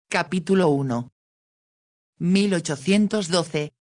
Capítulo 1. 1812.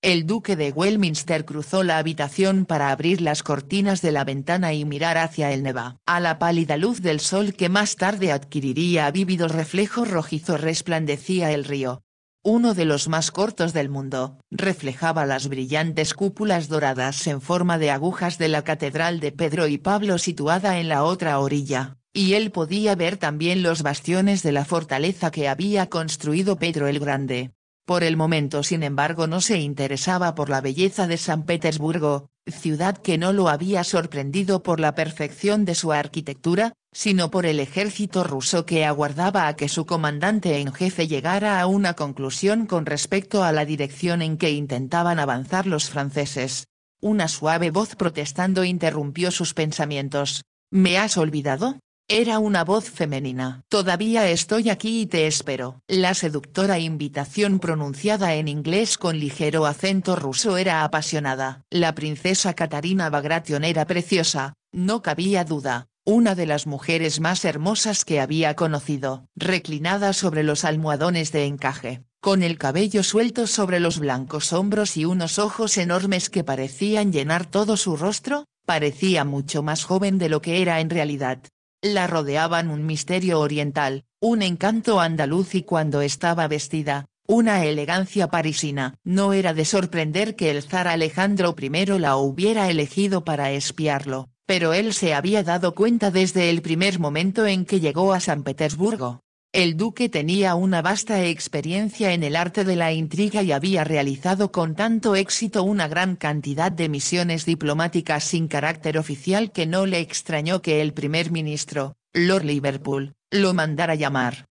El duque de Westminster cruzó la habitación para abrir las cortinas de la ventana y mirar hacia el Neva. A la pálida luz del sol que más tarde adquiriría vívidos reflejos rojizos resplandecía el río. Uno de los más cortos del mundo, reflejaba las brillantes cúpulas doradas en forma de agujas de la Catedral de Pedro y Pablo situada en la otra orilla, y él podía ver también los bastiones de la fortaleza que había construido Pedro el Grande. Por el momento sin embargo no se interesaba por la belleza de San Petersburgo, ciudad que no lo había sorprendido por la perfección de su arquitectura, sino por el ejército ruso que aguardaba a que su comandante en jefe llegara a una conclusión con respecto a la dirección en que intentaban avanzar los franceses. Una suave voz protestando interrumpió sus pensamientos. ¿Me has olvidado? Era una voz femenina. Todavía estoy aquí y te espero. La seductora invitación pronunciada en inglés con ligero acento ruso era apasionada. La princesa Katarina Bagration era preciosa, no cabía duda, una de las mujeres más hermosas que había conocido. Reclinada sobre los almohadones de encaje, con el cabello suelto sobre los blancos hombros y unos ojos enormes que parecían llenar todo su rostro, parecía mucho más joven de lo que era en realidad. La rodeaban un misterio oriental, un encanto andaluz y cuando estaba vestida, una elegancia parisina. No era de sorprender que el zar Alejandro I la hubiera elegido para espiarlo, pero él se había dado cuenta desde el primer momento en que llegó a San Petersburgo. El duque tenía una vasta experiencia en el arte de la intriga y había realizado con tanto éxito una gran cantidad de misiones diplomáticas sin carácter oficial que no le extrañó que el primer ministro, Lord Liverpool, lo mandara llamar.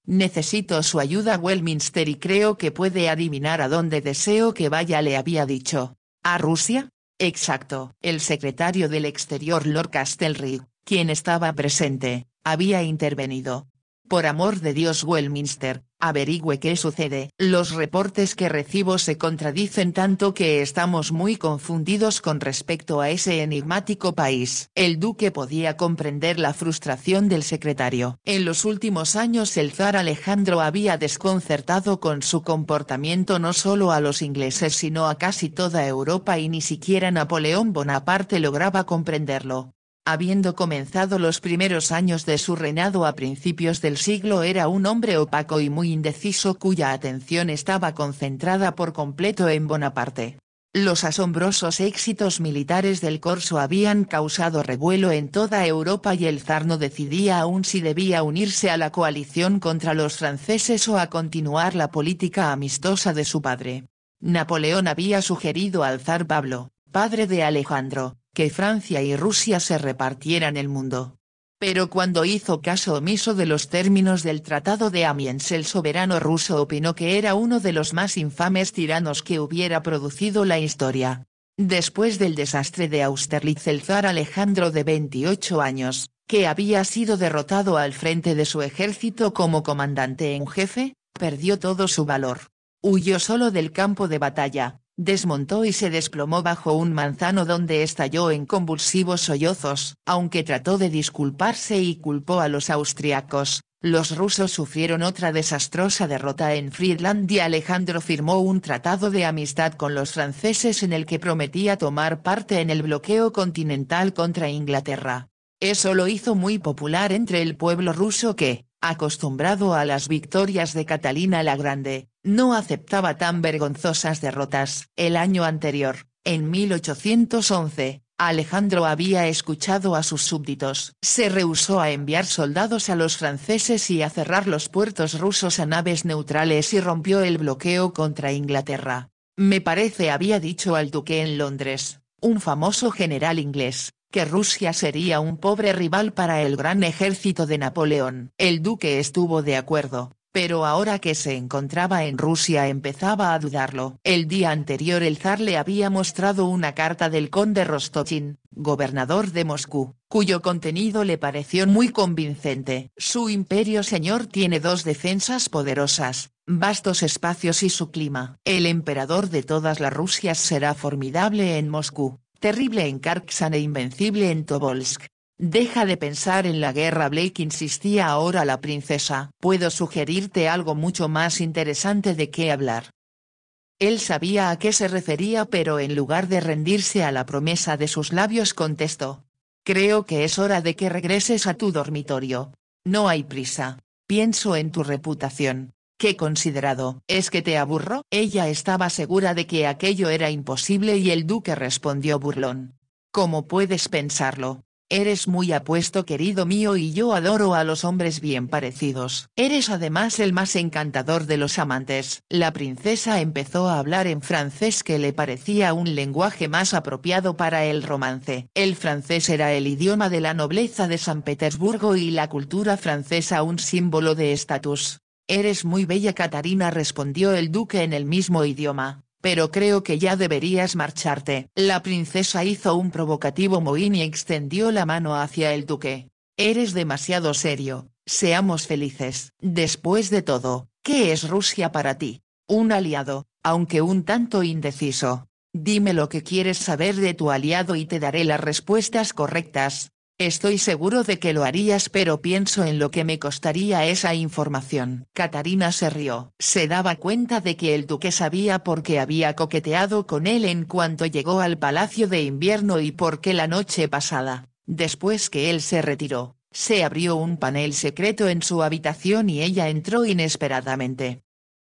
Necesito su ayuda Westminster y creo que puede adivinar a dónde deseo que vaya, le había dicho. ¿A Rusia? Exacto. El secretario del Exterior Lord Castlereagh, quien estaba presente, había intervenido. Por amor de Dios Westminster, averigüe qué sucede. Los reportes que recibo se contradicen tanto que estamos muy confundidos con respecto a ese enigmático país. El duque podía comprender la frustración del secretario. En los últimos años el zar Alejandro había desconcertado con su comportamiento no solo a los ingleses sino a casi toda Europa y ni siquiera Napoleón Bonaparte lograba comprenderlo. Habiendo comenzado los primeros años de su reinado a principios del siglo era un hombre opaco y muy indeciso cuya atención estaba concentrada por completo en Bonaparte. Los asombrosos éxitos militares del Corso habían causado revuelo en toda Europa y el zar no decidía aún si debía unirse a la coalición contra los franceses o a continuar la política amistosa de su padre. Napoleón había sugerido al zar Pablo, padre de Alejandro, que Francia y Rusia se repartieran el mundo. Pero cuando hizo caso omiso de los términos del Tratado de Amiens el soberano ruso opinó que era uno de los más infames tiranos que hubiera producido la historia. Después del desastre de Austerlitz el zar Alejandro de 28 años, que había sido derrotado al frente de su ejército como comandante en jefe, perdió todo su valor. Huyó solo del campo de batalla. Desmontó y se desplomó bajo un manzano donde estalló en convulsivos sollozos. Aunque trató de disculparse y culpó a los austriacos, los rusos sufrieron otra desastrosa derrota en Friedland y Alejandro firmó un tratado de amistad con los franceses en el que prometía tomar parte en el bloqueo continental contra Inglaterra. Eso lo hizo muy popular entre el pueblo ruso que, acostumbrado a las victorias de Catalina la Grande, no aceptaba tan vergonzosas derrotas. El año anterior, en 1811, Alejandro había escuchado a sus súbditos. Se rehusó a enviar soldados a los franceses y a cerrar los puertos rusos a naves neutrales y rompió el bloqueo contra Inglaterra. Me parece había dicho al duque en Londres, un famoso general inglés, que Rusia sería un pobre rival para el gran ejército de Napoleón. El duque estuvo de acuerdo, pero ahora que se encontraba en Rusia empezaba a dudarlo. El día anterior el zar le había mostrado una carta del conde Rostochin, gobernador de Moscú, cuyo contenido le pareció muy convincente. Su imperio señor tiene dos defensas poderosas, vastos espacios y su clima. El emperador de todas las Rusias será formidable en Moscú, terrible en Kharksan e invencible en Tobolsk. Deja de pensar en la guerra, Blake, insistía ahora la princesa. Puedo sugerirte algo mucho más interesante de qué hablar. Él sabía a qué se refería, pero en lugar de rendirse a la promesa de sus labios contestó. Creo que es hora de que regreses a tu dormitorio. No hay prisa. Pienso en tu reputación. Qué considerado. ¿Es que te aburro? Ella estaba segura de que aquello era imposible y el duque respondió burlón. ¿Cómo puedes pensarlo? Eres muy apuesto, querido mío, y yo adoro a los hombres bien parecidos. Eres además el más encantador de los amantes. La princesa empezó a hablar en francés, que le parecía un lenguaje más apropiado para el romance. El francés era el idioma de la nobleza de San Petersburgo y la cultura francesa un símbolo de estatus. Eres muy bella, Catarina, respondió el duque en el mismo idioma. Pero creo que ya deberías marcharte. La princesa hizo un provocativo mohín y extendió la mano hacia el duque. Eres demasiado serio, seamos felices. Después de todo, ¿qué es Rusia para ti? Un aliado, aunque un tanto indeciso. Dime lo que quieres saber de tu aliado y te daré las respuestas correctas. Estoy seguro de que lo harías, pero pienso en lo que me costaría esa información. Catarina se rió. Se daba cuenta de que el duque sabía por qué había coqueteado con él en cuanto llegó al Palacio de Invierno y por qué la noche pasada, después que él se retiró, se abrió un panel secreto en su habitación y ella entró inesperadamente.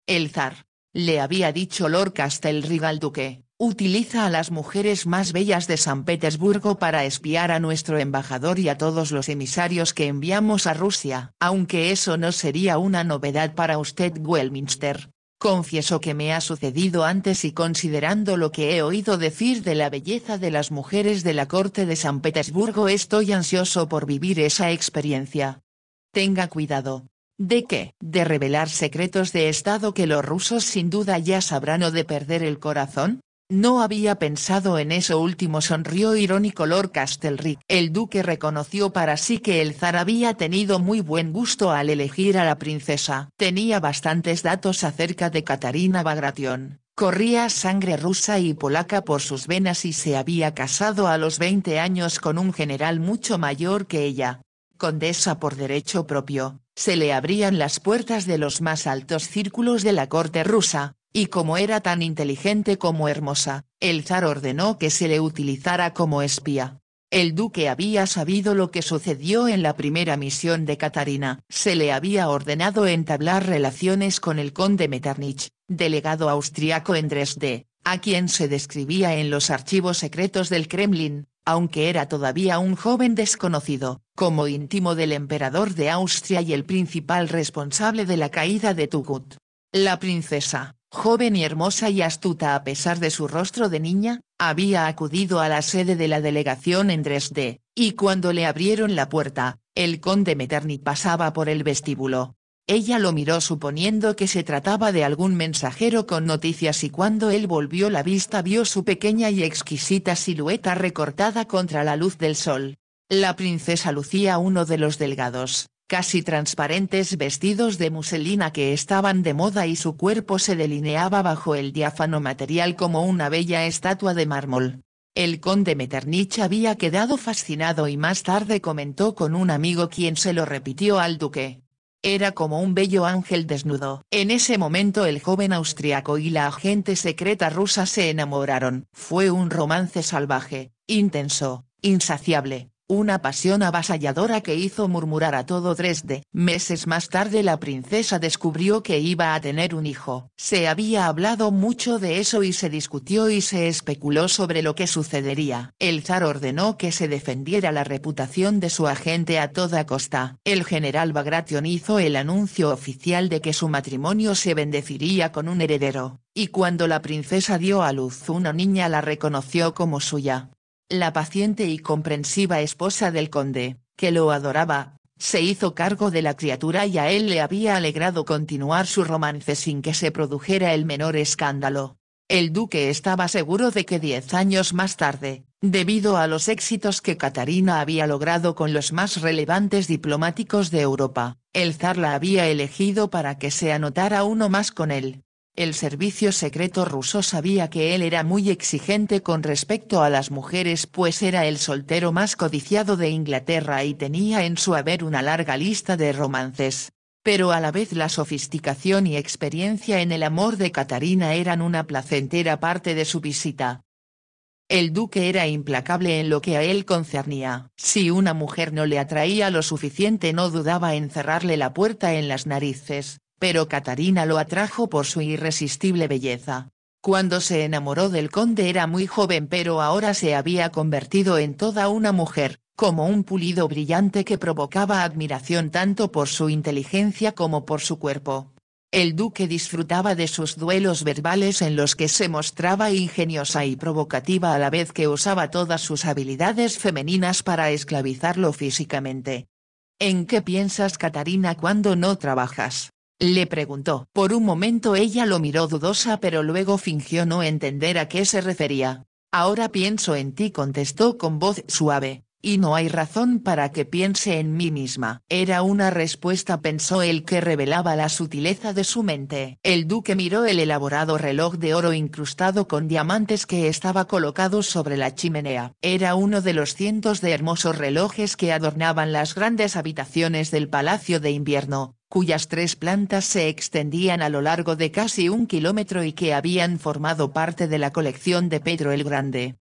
El zar, le había dicho Lord Castlereagh al duque, utiliza a las mujeres más bellas de San Petersburgo para espiar a nuestro embajador y a todos los emisarios que enviamos a Rusia. Aunque eso no sería una novedad para usted, Westminster. Confieso que me ha sucedido antes y considerando lo que he oído decir de la belleza de las mujeres de la corte de San Petersburgo, estoy ansioso por vivir esa experiencia. Tenga cuidado. ¿De qué? ¿De revelar secretos de Estado que los rusos sin duda ya sabrán, o de perder el corazón? No había pensado en eso último, sonrió irónico Lord Castlereagh. El duque reconoció para sí que el zar había tenido muy buen gusto al elegir a la princesa. Tenía bastantes datos acerca de Katarina Bagration. Corría sangre rusa y polaca por sus venas y se había casado a los 20 años con un general mucho mayor que ella. Condesa por derecho propio, se le abrían las puertas de los más altos círculos de la corte rusa. Y como era tan inteligente como hermosa, el zar ordenó que se le utilizara como espía. El duque había sabido lo que sucedió en la primera misión de Katarina. Se le había ordenado entablar relaciones con el conde Metternich, delegado austriaco en Dresde, a quien se describía en los archivos secretos del Kremlin, aunque era todavía un joven desconocido, como íntimo del emperador de Austria y el principal responsable de la caída de Togut. La princesa, joven y hermosa y astuta a pesar de su rostro de niña, había acudido a la sede de la delegación en Dresde, y cuando le abrieron la puerta, el conde Metternich pasaba por el vestíbulo. Ella lo miró suponiendo que se trataba de algún mensajero con noticias, y cuando él volvió la vista vio su pequeña y exquisita silueta recortada contra la luz del sol. La princesa lucía uno de los delgados, casi transparentes vestidos de muselina que estaban de moda y su cuerpo se delineaba bajo el diáfano material como una bella estatua de mármol. El conde Metternich había quedado fascinado y más tarde comentó con un amigo, quien se lo repitió al duque. Era como un bello ángel desnudo. En ese momento el joven austriaco y la agente secreta rusa se enamoraron. Fue un romance salvaje, intenso, insaciable. Una pasión avasalladora que hizo murmurar a todo Dresde. Meses más tarde la princesa descubrió que iba a tener un hijo. Se había hablado mucho de eso y se discutió y se especuló sobre lo que sucedería. El zar ordenó que se defendiera la reputación de su agente a toda costa. El general Bagration hizo el anuncio oficial de que su matrimonio se bendeciría con un heredero, y cuando la princesa dio a luz una niña la reconoció como suya. La paciente y comprensiva esposa del conde, que lo adoraba, se hizo cargo de la criatura y a él le había alegrado continuar su romance sin que se produjera el menor escándalo. El duque estaba seguro de que 10 años más tarde, debido a los éxitos que Katarina había logrado con los más relevantes diplomáticos de Europa, el zar la había elegido para que se anotara uno más con él. El servicio secreto ruso sabía que él era muy exigente con respecto a las mujeres, pues era el soltero más codiciado de Inglaterra y tenía en su haber una larga lista de romances. Pero a la vez la sofisticación y experiencia en el amor de Katarina eran una placentera parte de su visita. El duque era implacable en lo que a él concernía. Si una mujer no le atraía lo suficiente no dudaba en cerrarle la puerta en las narices, pero Katarina lo atrajo por su irresistible belleza. Cuando se enamoró del conde era muy joven, pero ahora se había convertido en toda una mujer, como un pulido brillante que provocaba admiración tanto por su inteligencia como por su cuerpo. El duque disfrutaba de sus duelos verbales en los que se mostraba ingeniosa y provocativa a la vez que usaba todas sus habilidades femeninas para esclavizarlo físicamente. ¿En qué piensas, Katarina, cuando no trabajas?, le preguntó. Por un momento ella lo miró dudosa, pero luego fingió no entender a qué se refería. Ahora pienso en ti, contestó con voz suave. Y no hay razón para que piense en mí misma. Era una respuesta, pensó él, que revelaba la sutileza de su mente. El duque miró el elaborado reloj de oro incrustado con diamantes que estaba colocado sobre la chimenea. Era uno de los cientos de hermosos relojes que adornaban las grandes habitaciones del Palacio de Invierno, cuyas 3 plantas se extendían a lo largo de casi 1 kilómetro y que habían formado parte de la colección de Pedro el Grande.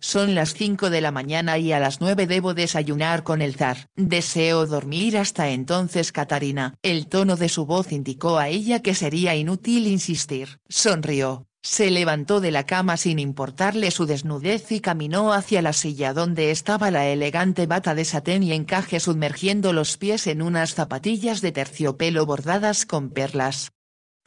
Son las 5 de la mañana y a las 9 debo desayunar con el zar. Deseo dormir hasta entonces, Katarina. El tono de su voz indicó a ella que sería inútil insistir. Sonrió, se levantó de la cama sin importarle su desnudez y caminó hacia la silla donde estaba la elegante bata de satén y encaje, sumergiendo los pies en unas zapatillas de terciopelo bordadas con perlas.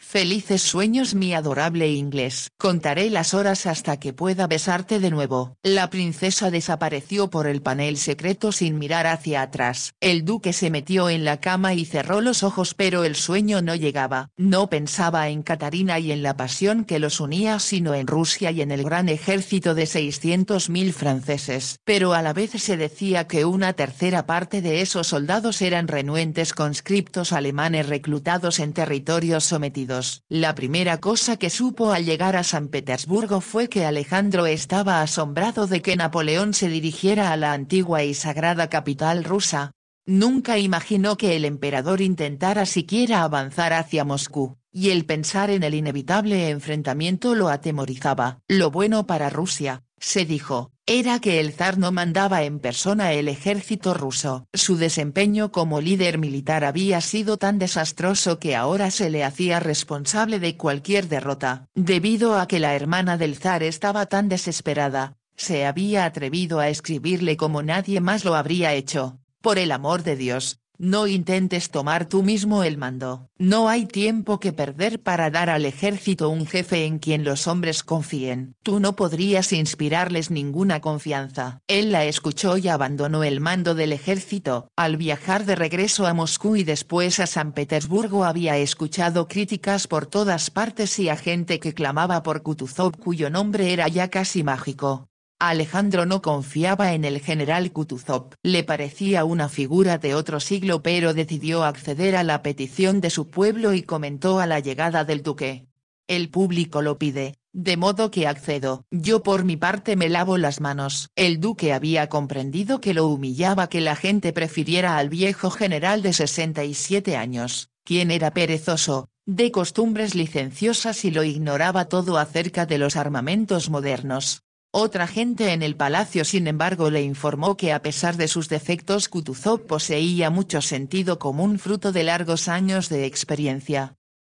Felices sueños, mi adorable inglés. Contaré las horas hasta que pueda besarte de nuevo. La princesa desapareció por el panel secreto sin mirar hacia atrás. El duque se metió en la cama y cerró los ojos, pero el sueño no llegaba. No pensaba en Katarina y en la pasión que los unía, sino en Rusia y en el gran ejército de 600.000 franceses. Pero a la vez se decía que una tercera parte de esos soldados eran renuentes conscriptos alemanes reclutados en territorios sometidos. La primera cosa que supo al llegar a San Petersburgo fue que Alejandro estaba asombrado de que Napoleón se dirigiera a la antigua y sagrada capital rusa. Nunca imaginó que el emperador intentara siquiera avanzar hacia Moscú, y el pensar en el inevitable enfrentamiento lo atemorizaba. Lo bueno para Rusia, se dijo, era que el zar no mandaba en persona el ejército ruso. Su desempeño como líder militar había sido tan desastroso que ahora se le hacía responsable de cualquier derrota. Debido a que la hermana del zar estaba tan desesperada, se había atrevido a escribirle como nadie más lo habría hecho: por el amor de Dios, no intentes tomar tú mismo el mando. No hay tiempo que perder para dar al ejército un jefe en quien los hombres confíen. Tú no podrías inspirarles ninguna confianza. Él la escuchó y abandonó el mando del ejército. Al viajar de regreso a Moscú y después a San Petersburgo había escuchado críticas por todas partes y a gente que clamaba por Kutuzov, cuyo nombre era ya casi mágico. Alejandro no confiaba en el general Kutuzov. Le parecía una figura de otro siglo, pero decidió acceder a la petición de su pueblo y comentó a la llegada del duque: el público lo pide, de modo que accedo. Yo por mi parte me lavo las manos. El duque había comprendido que lo humillaba que la gente prefiriera al viejo general de 67 años, quien era perezoso, de costumbres licenciosas y lo ignoraba todo acerca de los armamentos modernos. Otra gente en el palacio sin embargo le informó que a pesar de sus defectos Kutuzov poseía mucho sentido común fruto de largos años de experiencia.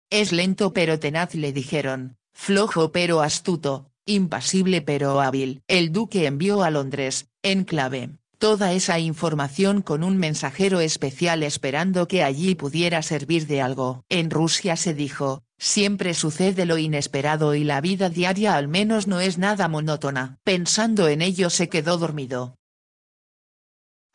Es lento pero tenaz, le dijeron, flojo pero astuto, impasible pero hábil. El duque envió a Londres, en clave, toda esa información con un mensajero especial esperando que allí pudiera servir de algo. En Rusia, se dijo, siempre sucede lo inesperado y la vida diaria al menos no es nada monótona. Pensando en ello se quedó dormido.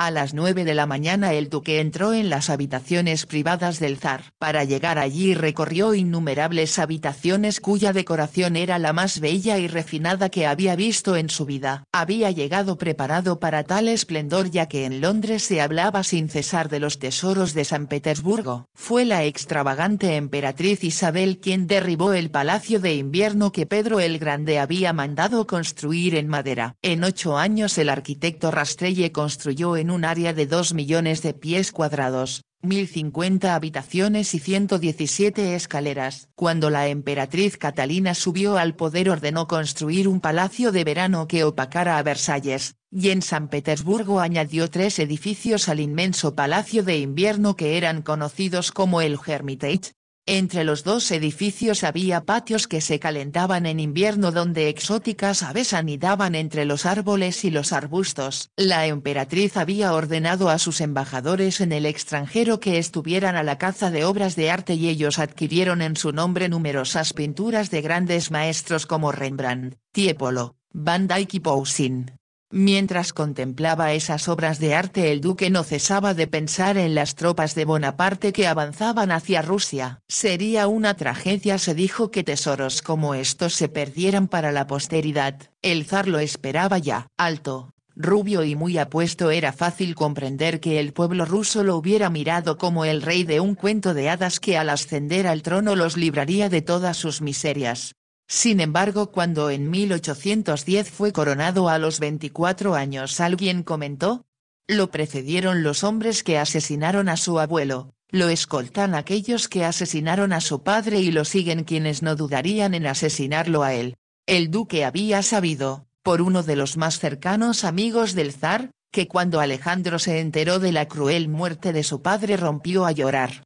A las 9 de la mañana el duque entró en las habitaciones privadas del zar. Para llegar allí recorrió innumerables habitaciones cuya decoración era la más bella y refinada que había visto en su vida. Había llegado preparado para tal esplendor ya que en Londres se hablaba sin cesar de los tesoros de San Petersburgo. Fue la extravagante emperatriz Isabel quien derribó el palacio de invierno que Pedro el Grande había mandado construir en madera. En 8 años el arquitecto Rastrelli construyó en un área de 2 millones de pies cuadrados, 1050 habitaciones y 117 escaleras. Cuando la emperatriz Catalina subió al poder ordenó construir un palacio de verano que opacara a Versalles, y en San Petersburgo añadió 3 edificios al inmenso palacio de invierno que eran conocidos como el Hermitage. Entre los 2 edificios había patios que se calentaban en invierno donde exóticas aves anidaban entre los árboles y los arbustos. La emperatriz había ordenado a sus embajadores en el extranjero que estuvieran a la caza de obras de arte y ellos adquirieron en su nombre numerosas pinturas de grandes maestros como Rembrandt, Tiepolo, Van Dyck y Poussin. Mientras contemplaba esas obras de arte el duque no cesaba de pensar en las tropas de Bonaparte que avanzaban hacia Rusia. Sería una tragedia, se dijo, que tesoros como estos se perdieran para la posteridad. El zar lo esperaba ya. Alto, rubio y muy apuesto, era fácil comprender que el pueblo ruso lo hubiera mirado como el rey de un cuento de hadas que al ascender al trono los libraría de todas sus miserias. Sin embargo, cuando en 1810 fue coronado a los 24 años, alguien comentó: lo precedieron los hombres que asesinaron a su abuelo, lo escoltan aquellos que asesinaron a su padre y lo siguen quienes no dudarían en asesinarlo a él. El duque había sabido, por uno de los más cercanos amigos del zar, que cuando Alejandro se enteró de la cruel muerte de su padre rompió a llorar.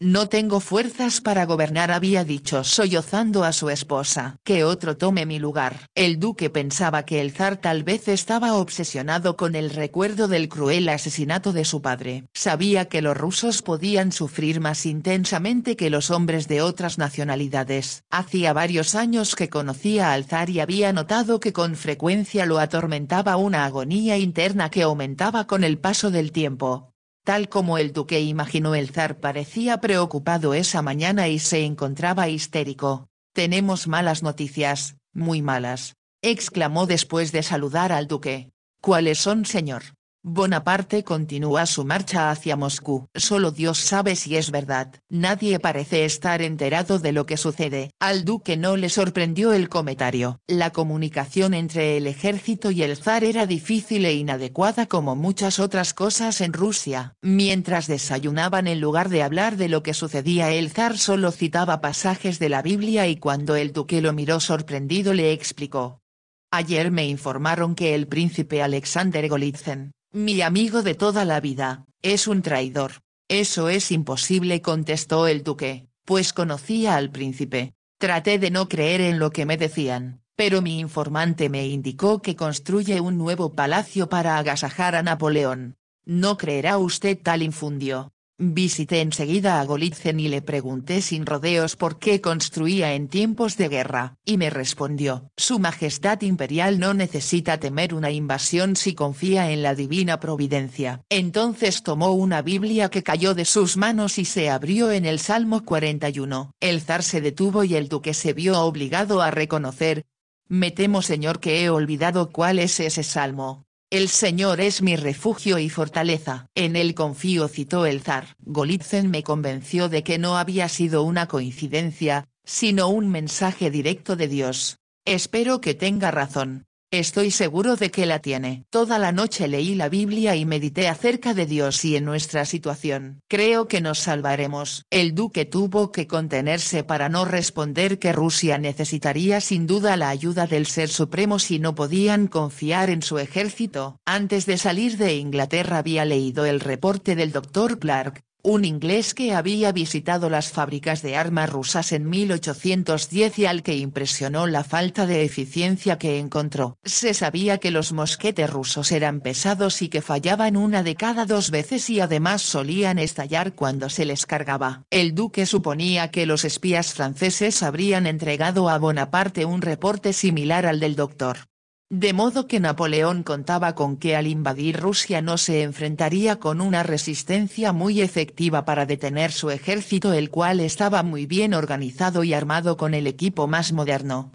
No tengo fuerzas para gobernar, había dicho sollozando a su esposa. Que otro tome mi lugar. El duque pensaba que el zar tal vez estaba obsesionado con el recuerdo del cruel asesinato de su padre. Sabía que los rusos podían sufrir más intensamente que los hombres de otras nacionalidades. Hacía varios años que conocía al zar y había notado que con frecuencia lo atormentaba una agonía interna que aumentaba con el paso del tiempo. Tal como el duque imaginó, el zar parecía preocupado esa mañana y se encontraba histérico. «Tenemos malas noticias, muy malas», exclamó después de saludar al duque. «¿Cuáles son, señor?» Bonaparte continúa su marcha hacia Moscú. Solo Dios sabe si es verdad. Nadie parece estar enterado de lo que sucede. Al duque no le sorprendió el comentario. La comunicación entre el ejército y el zar era difícil e inadecuada como muchas otras cosas en Rusia. Mientras desayunaban, en lugar de hablar de lo que sucedía, el zar solo citaba pasajes de la Biblia y cuando el duque lo miró sorprendido le explicó: «Ayer me informaron que el príncipe Alexander Golitsyn, mi amigo de toda la vida, es un traidor». «Eso es imposible», contestó el duque, «pues conocía al príncipe. Traté de no creer en lo que me decían, pero mi informante me indicó que construye un nuevo palacio para agasajar a Napoleón. No creerá usted tal infundio». Visité enseguida a Golitsyn y le pregunté sin rodeos por qué construía en tiempos de guerra, y me respondió: «Su Majestad Imperial no necesita temer una invasión si confía en la divina providencia». Entonces tomó una Biblia que cayó de sus manos y se abrió en el Salmo 41. El zar se detuvo y el duque se vio obligado a reconocer: «Me temo, señor, que he olvidado cuál es ese salmo». «El Señor es mi refugio y fortaleza. En él confío», citó el zar. Golitsyn me convenció de que no había sido una coincidencia, sino un mensaje directo de Dios. Espero que tenga razón. Estoy seguro de que la tiene. Toda la noche leí la Biblia y medité acerca de Dios y en nuestra situación. Creo que nos salvaremos. El duque tuvo que contenerse para no responder que Rusia necesitaría sin duda la ayuda del Ser Supremo si no podían confiar en su ejército. Antes de salir de Inglaterra había leído el reporte del Dr. Clark, un inglés que había visitado las fábricas de armas rusas en 1810 y al que impresionó la falta de eficiencia que encontró. Se sabía que los mosquetes rusos eran pesados y que fallaban una de cada 2 veces y además solían estallar cuando se les cargaba. El duque suponía que los espías franceses habrían entregado a Bonaparte un reporte similar al del doctor De modo que Napoleón contaba con que al invadir Rusia no se enfrentaría con una resistencia muy efectiva para detener su ejército, el cual estaba muy bien organizado y armado con el equipo más moderno.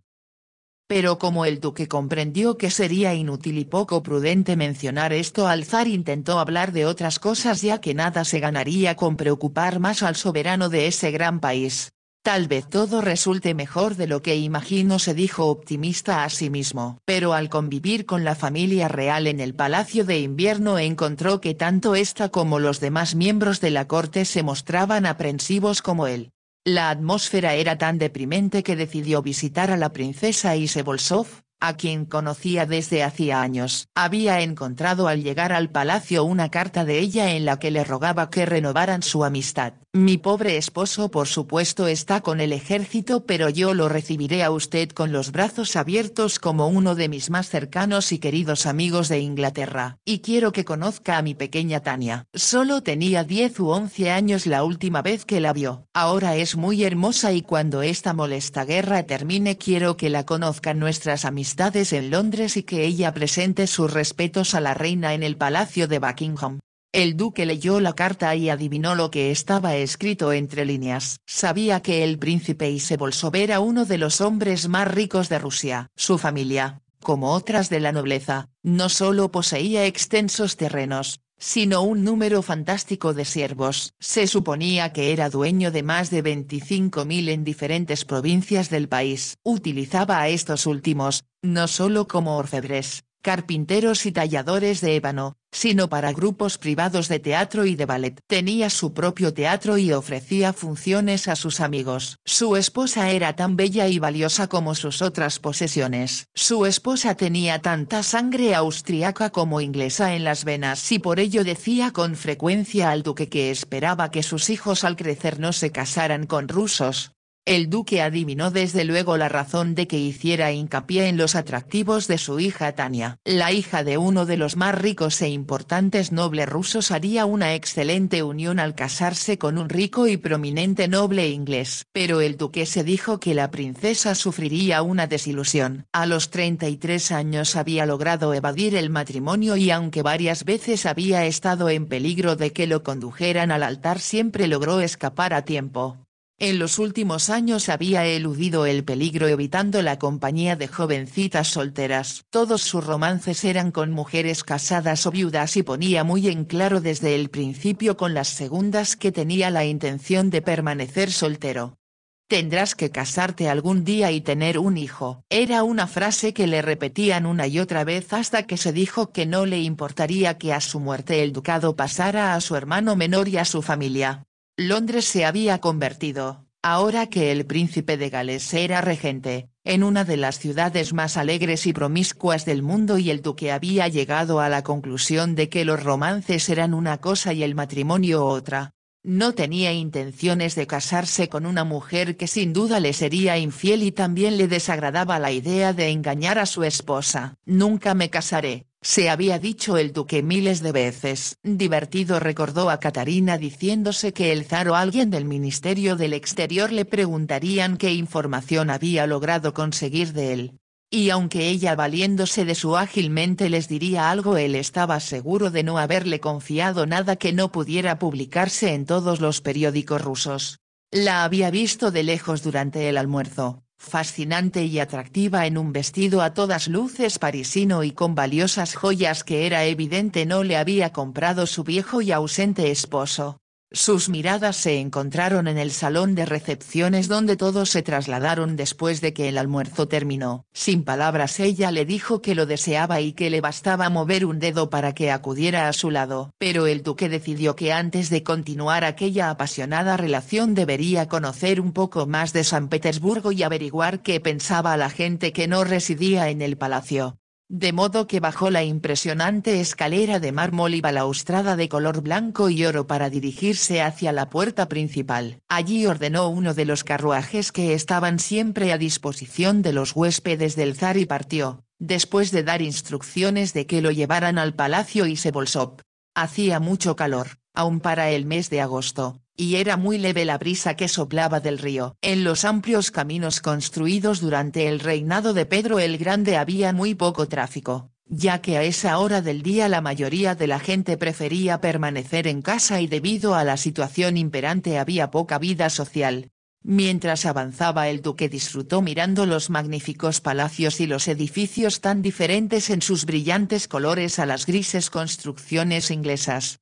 Pero como el duque comprendió que sería inútil y poco prudente mencionar esto al zar, intentó hablar de otras cosas, ya que nada se ganaría con preocupar más al soberano de ese gran país. Tal vez todo resulte mejor de lo que imagino, se dijo optimista a sí mismo. Pero al convivir con la familia real en el Palacio de Invierno encontró que tanto ésta como los demás miembros de la corte se mostraban aprensivos como él. La atmósfera era tan deprimente que decidió visitar a la princesa Isevolsov, a quien conocía desde hacía años. Había encontrado al llegar al palacio una carta de ella en la que le rogaba que renovaran su amistad. Mi pobre esposo por supuesto está con el ejército, pero yo lo recibiré a usted con los brazos abiertos como uno de mis más cercanos y queridos amigos de Inglaterra. Y quiero que conozca a mi pequeña Tania. Solo tenía 10 u 11 años la última vez que la vio. Ahora es muy hermosa y cuando esta molesta guerra termine quiero que la conozcan nuestras amistades en Londres y que ella presente sus respetos a la reina en el Palacio de Buckingham. El duque leyó la carta y adivinó lo que estaba escrito entre líneas. Sabía que el príncipe Isevolsov era uno de los hombres más ricos de Rusia. Su familia, como otras de la nobleza, no solo poseía extensos terrenos, sino un número fantástico de siervos. Se suponía que era dueño de más de 25.000 en diferentes provincias del país. Utilizaba a estos últimos, no solo como orfebres, carpinteros y talladores de ébano, sino para grupos privados de teatro y de ballet. Tenía su propio teatro y ofrecía funciones a sus amigos. Su esposa era tan bella y valiosa como sus otras posesiones. Su esposa tenía tanta sangre austriaca como inglesa en las venas y por ello decía con frecuencia al duque que esperaba que sus hijos al crecer no se casaran con rusos. El duque adivinó desde luego la razón de que hiciera hincapié en los atractivos de su hija Tania. La hija de uno de los más ricos e importantes nobles rusos haría una excelente unión al casarse con un rico y prominente noble inglés. Pero el duque se dijo que la princesa sufriría una desilusión. A los 33 años había logrado evadir el matrimonio y aunque varias veces había estado en peligro de que lo condujeran al altar, siempre logró escapar a tiempo. En los últimos años había eludido el peligro evitando la compañía de jovencitas solteras. Todos sus romances eran con mujeres casadas o viudas y ponía muy en claro desde el principio con las segundas que tenía la intención de permanecer soltero. Tendrás que casarte algún día y tener un hijo. Era una frase que le repetían una y otra vez hasta que se dijo que no le importaría que a su muerte el ducado pasara a su hermano menor y a su familia. Londres se había convertido, ahora que el príncipe de Gales era regente, en una de las ciudades más alegres y promiscuas del mundo y el duque había llegado a la conclusión de que los romances eran una cosa y el matrimonio otra. No tenía intenciones de casarse con una mujer que sin duda le sería infiel y también le desagradaba la idea de engañar a su esposa. Nunca me casaré, se había dicho el duque miles de veces. Divertido recordó a Katarina diciéndose que el zar o alguien del Ministerio del Exterior le preguntarían qué información había logrado conseguir de él. Y aunque ella valiéndose de su ágil mente les diría algo, él estaba seguro de no haberle confiado nada que no pudiera publicarse en todos los periódicos rusos. La había visto de lejos durante el almuerzo, fascinante y atractiva en un vestido a todas luces parisino y con valiosas joyas que era evidente no le había comprado su viejo y ausente esposo. Sus miradas se encontraron en el salón de recepciones donde todos se trasladaron después de que el almuerzo terminó. Sin palabras ella le dijo que lo deseaba y que le bastaba mover un dedo para que acudiera a su lado. Pero el duque decidió que antes de continuar aquella apasionada relación debería conocer un poco más de San Petersburgo y averiguar qué pensaba la gente que no residía en el palacio. De modo que bajó la impresionante escalera de mármol y balaustrada de color blanco y oro para dirigirse hacia la puerta principal. Allí ordenó uno de los carruajes que estaban siempre a disposición de los huéspedes del zar y partió, después de dar instrucciones de que lo llevaran al palacio Isevolsov. Hacía mucho calor, aun para el mes de agosto, y era muy leve la brisa que soplaba del río. En los amplios caminos construidos durante el reinado de Pedro el Grande había muy poco tráfico, ya que a esa hora del día la mayoría de la gente prefería permanecer en casa y debido a la situación imperante había poca vida social. Mientras avanzaba el duque disfrutó mirando los magníficos palacios y los edificios tan diferentes en sus brillantes colores a las grises construcciones inglesas.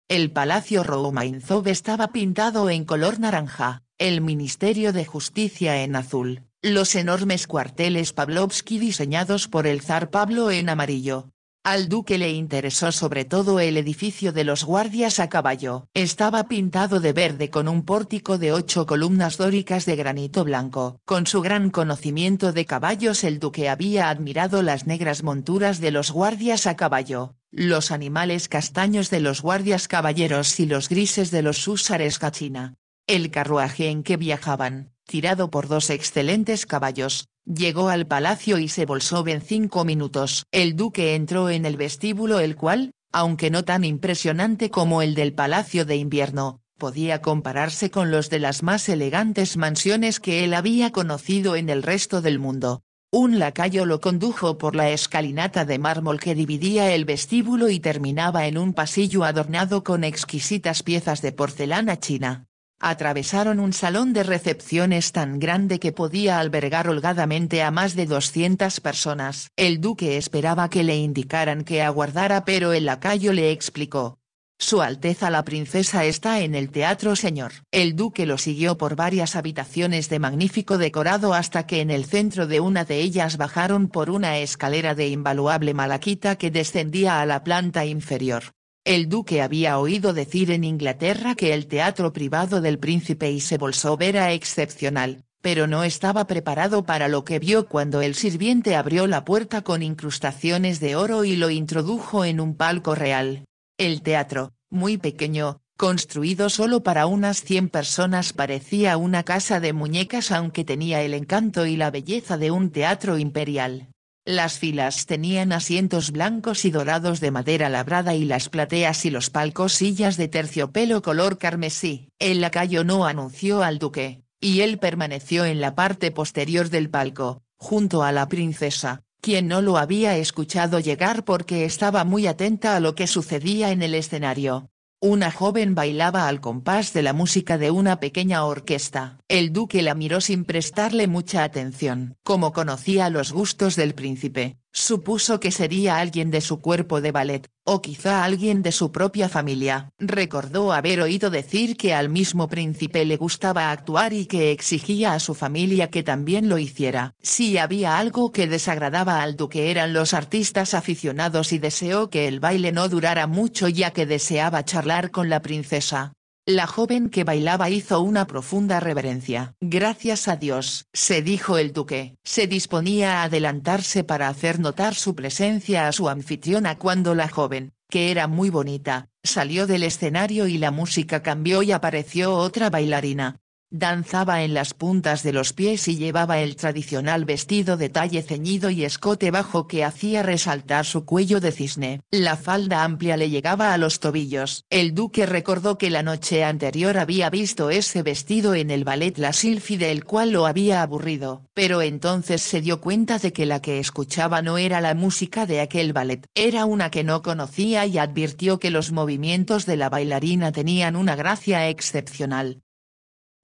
El Palacio Romainzov estaba pintado en color naranja, el Ministerio de Justicia en azul, los enormes cuarteles Pavlovsky diseñados por el zar Pablo en amarillo. Al duque le interesó sobre todo el edificio de los guardias a caballo. Estaba pintado de verde con un pórtico de 8 columnas dóricas de granito blanco. Con su gran conocimiento de caballos el duque había admirado las negras monturas de los guardias a caballo, los animales castaños de los guardias caballeros y los grises de los húsares cachina. El carruaje en que viajaban, tirado por 2 excelentes caballos, llegó al palacio y se volsó en 5 minutos. El duque entró en el vestíbulo el cual, aunque no tan impresionante como el del Palacio de Invierno, podía compararse con los de las más elegantes mansiones que él había conocido en el resto del mundo. Un lacayo lo condujo por la escalinata de mármol que dividía el vestíbulo y terminaba en un pasillo adornado con exquisitas piezas de porcelana china. Atravesaron un salón de recepciones tan grande que podía albergar holgadamente a más de 200 personas. El duque esperaba que le indicaran que aguardara pero el lacayo le explicó: «Su Alteza la princesa está en el teatro señor». El duque lo siguió por varias habitaciones de magnífico decorado hasta que en el centro de una de ellas bajaron por una escalera de invaluable malaquita que descendía a la planta inferior. El duque había oído decir en Inglaterra que el teatro privado del príncipe Isevolsov era excepcional, pero no estaba preparado para lo que vio cuando el sirviente abrió la puerta con incrustaciones de oro y lo introdujo en un palco real. El teatro, muy pequeño, construido solo para unas 100 personas, parecía una casa de muñecas aunque tenía el encanto y la belleza de un teatro imperial. Las filas tenían asientos blancos y dorados de madera labrada y las plateas y los palcos sillas de terciopelo color carmesí. El lacayo no anunció al duque, y él permaneció en la parte posterior del palco, junto a la princesa, quien no lo había escuchado llegar porque estaba muy atenta a lo que sucedía en el escenario. Una joven bailaba al compás de la música de una pequeña orquesta. El duque la miró sin prestarle mucha atención. Como conocía los gustos del príncipe, supuso que sería alguien de su cuerpo de ballet, o quizá alguien de su propia familia. Recordó haber oído decir que al mismo príncipe le gustaba actuar y que exigía a su familia que también lo hiciera. Si había algo que desagradaba al duque eran los artistas aficionados y deseó que el baile no durara mucho ya que deseaba charlar con la princesa. La joven que bailaba hizo una profunda reverencia. «Gracias a Dios», se dijo el duque. Se disponía a adelantarse para hacer notar su presencia a su anfitriona cuando la joven, que era muy bonita, salió del escenario y la música cambió y apareció otra bailarina. Danzaba en las puntas de los pies y llevaba el tradicional vestido de talle ceñido y escote bajo que hacía resaltar su cuello de cisne. La falda amplia le llegaba a los tobillos. El duque recordó que la noche anterior había visto ese vestido en el ballet La Sylphide, el cual lo había aburrido, pero entonces se dio cuenta de que la que escuchaba no era la música de aquel ballet, era una que no conocía y advirtió que los movimientos de la bailarina tenían una gracia excepcional.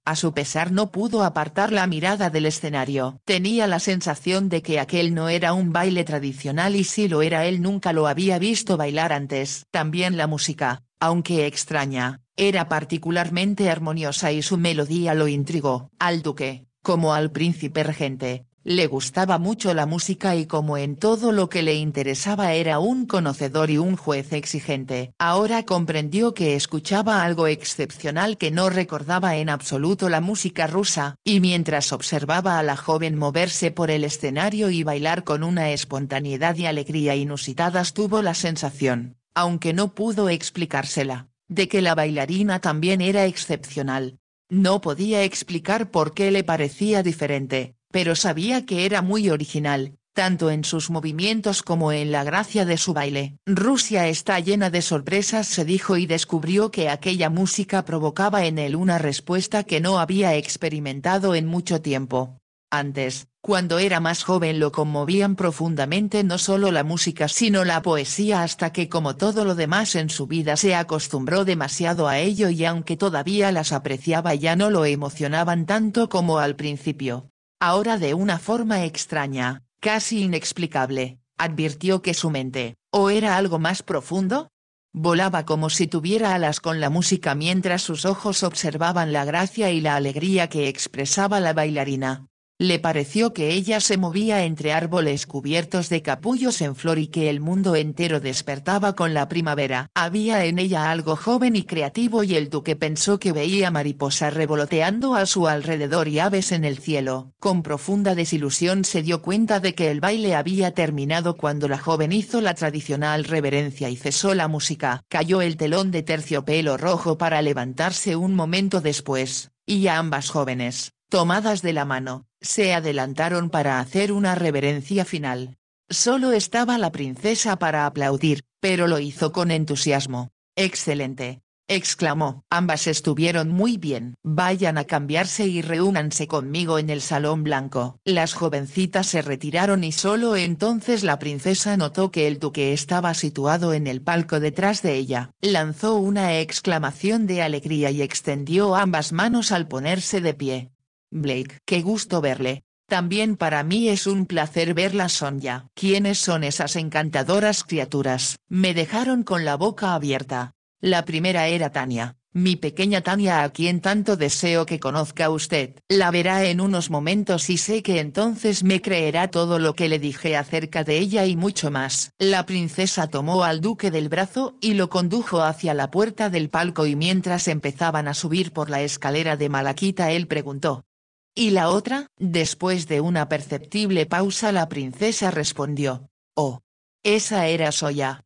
A su pesar no pudo apartar la mirada del escenario. Tenía la sensación de que aquel no era un baile tradicional y si lo era él nunca lo había visto bailar antes. También la música, aunque extraña, era particularmente armoniosa y su melodía lo intrigó. Al duque, como al príncipe regente, le gustaba mucho la música y como en todo lo que le interesaba era un conocedor y un juez exigente. Ahora comprendió que escuchaba algo excepcional que no recordaba en absoluto la música rusa, y mientras observaba a la joven moverse por el escenario y bailar con una espontaneidad y alegría inusitadas tuvo la sensación, aunque no pudo explicársela, de que la bailarina también era excepcional. No podía explicar por qué le parecía diferente, pero sabía que era muy original, tanto en sus movimientos como en la gracia de su baile. Rusia está llena de sorpresas, se dijo, y descubrió que aquella música provocaba en él una respuesta que no había experimentado en mucho tiempo. Antes, cuando era más joven, lo conmovían profundamente no solo la música sino la poesía, hasta que, como todo lo demás en su vida, se acostumbró demasiado a ello y aunque todavía las apreciaba ya no lo emocionaban tanto como al principio. Ahora, de una forma extraña, casi inexplicable, advirtió que su mente, ¿o era algo más profundo?, volaba como si tuviera alas con la música mientras sus ojos observaban la gracia y la alegría que expresaba la bailarina. Le pareció que ella se movía entre árboles cubiertos de capullos en flor y que el mundo entero despertaba con la primavera. Había en ella algo joven y creativo y el duque pensó que veía mariposas revoloteando a su alrededor y aves en el cielo. Con profunda desilusión se dio cuenta de que el baile había terminado cuando la joven hizo la tradicional reverencia y cesó la música. Cayó el telón de terciopelo rojo para levantarse un momento después, y ambas jóvenes, tomadas de la mano, se adelantaron para hacer una reverencia final. Solo estaba la princesa para aplaudir, pero lo hizo con entusiasmo. «¡Excelente!», exclamó. «Ambas estuvieron muy bien. Vayan a cambiarse y reúnanse conmigo en el salón blanco». Las jovencitas se retiraron y solo entonces la princesa notó que el duque estaba situado en el palco detrás de ella. Lanzó una exclamación de alegría y extendió ambas manos al ponerse de pie. «Blake, qué gusto verle. También para mí es un placer verla, Sonia». «¿Quiénes son esas encantadoras criaturas?». Me dejaron con la boca abierta. La primera era Tania, mi pequeña Tania, a quien tanto deseo que conozca usted. La verá en unos momentos y sé que entonces me creerá todo lo que le dije acerca de ella y mucho más». La princesa tomó al duque del brazo y lo condujo hacia la puerta del palco y mientras empezaban a subir por la escalera de malaquita él preguntó: «¿Y la otra?». Después de una perceptible pausa la princesa respondió: «Oh. Esa era Soya».